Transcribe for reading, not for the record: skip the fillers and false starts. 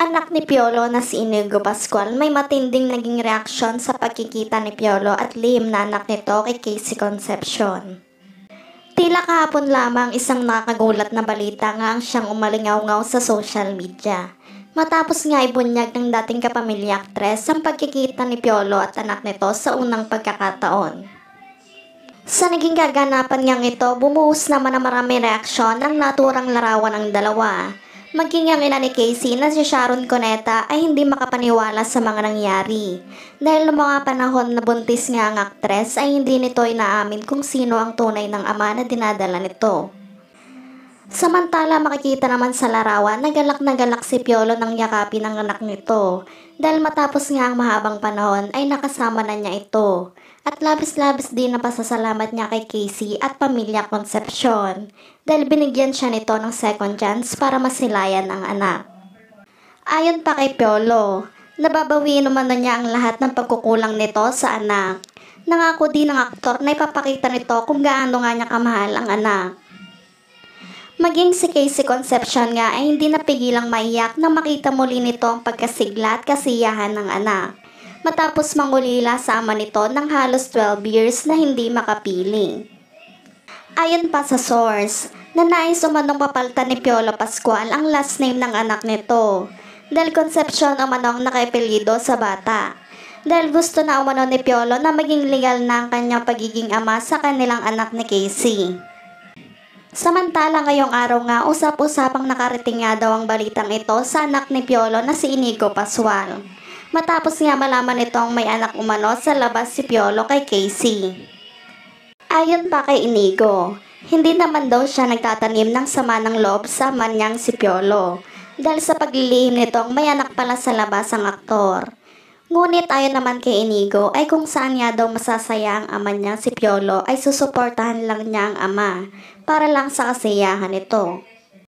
Anak ni Piolo na si Inigo Pascual may matinding naging reaksyon sa pagkikita ni Piolo at lihim na anak nito kay Casey Concepcion. Tila kahapon lamang isang nakagulat na balita nga ang siyang umalingaw-ngaw sa social media. Matapos nga ibunyag ng dating kapamilya aktres ang pagkikita ni Piolo at anak nito sa unang pagkakataon. Sa naging kaganapan niyang ito, bumuhos naman na maraming reaksyon ang naturang larawan ng dalawa. Maging ang ina ni Casey na si Sharon Cuneta ay hindi makapaniwala sa mga nangyari. Dahil noong mga panahon na buntis nga ang aktres ay hindi nito inaamin kung sino ang tunay ng ama na dinadala nito. Samantala makikita naman sa larawan na galak si Piolo nang yakapin ang anak nito. Dahil matapos nga ang mahabang panahon ay nakasama na niya ito. At labis-labis din na pasasalamat niya kay Casey at pamilya Concepcion dahil binigyan siya nito ng second chance para masilayan ang anak. Ayon pa kay Piolo, nababawiin naman na niya ang lahat ng pagkukulang nito sa anak. Nangako din ng aktor na ipapakita nito kung gaano nga niya kamahal ang anak. Maging si Casey Concepcion nga ay hindi napigilang maiyak na makita muli nito ang pagkasigla at kasiyahan ng anak. Matapos mangulila sa ama nito ng halos 12 years na hindi makapiling. Ayon pa sa source, nanais umanong papalitan ni Piolo Pascual ang last name ng anak nito dahil Concepcion umanong nakaipelido sa bata. Dahil gusto na umano ni Piolo na maging legal na ang kanyang pagiging ama sa kanilang anak ni Casey. Samantala ngayong araw nga usap-usapang nakarating nga daw ang balitang ito sa anak ni Piolo na si Inigo Pascual. Matapos nga malaman nitong may anak umano sa labas si Piolo kay Casey. Ayon pa kay Inigo, hindi naman daw siya nagtatanim ng sama ng loob sa ama niyang si Piolo dahil sa paglilihim nitong may anak pala sa labas ang aktor. Ngunit ayon naman kay Inigo ay kung saan nga daw masasaya ang ama niyang si Piolo ay susuportahan lang niya ang ama para lang sa kasiyahan nito.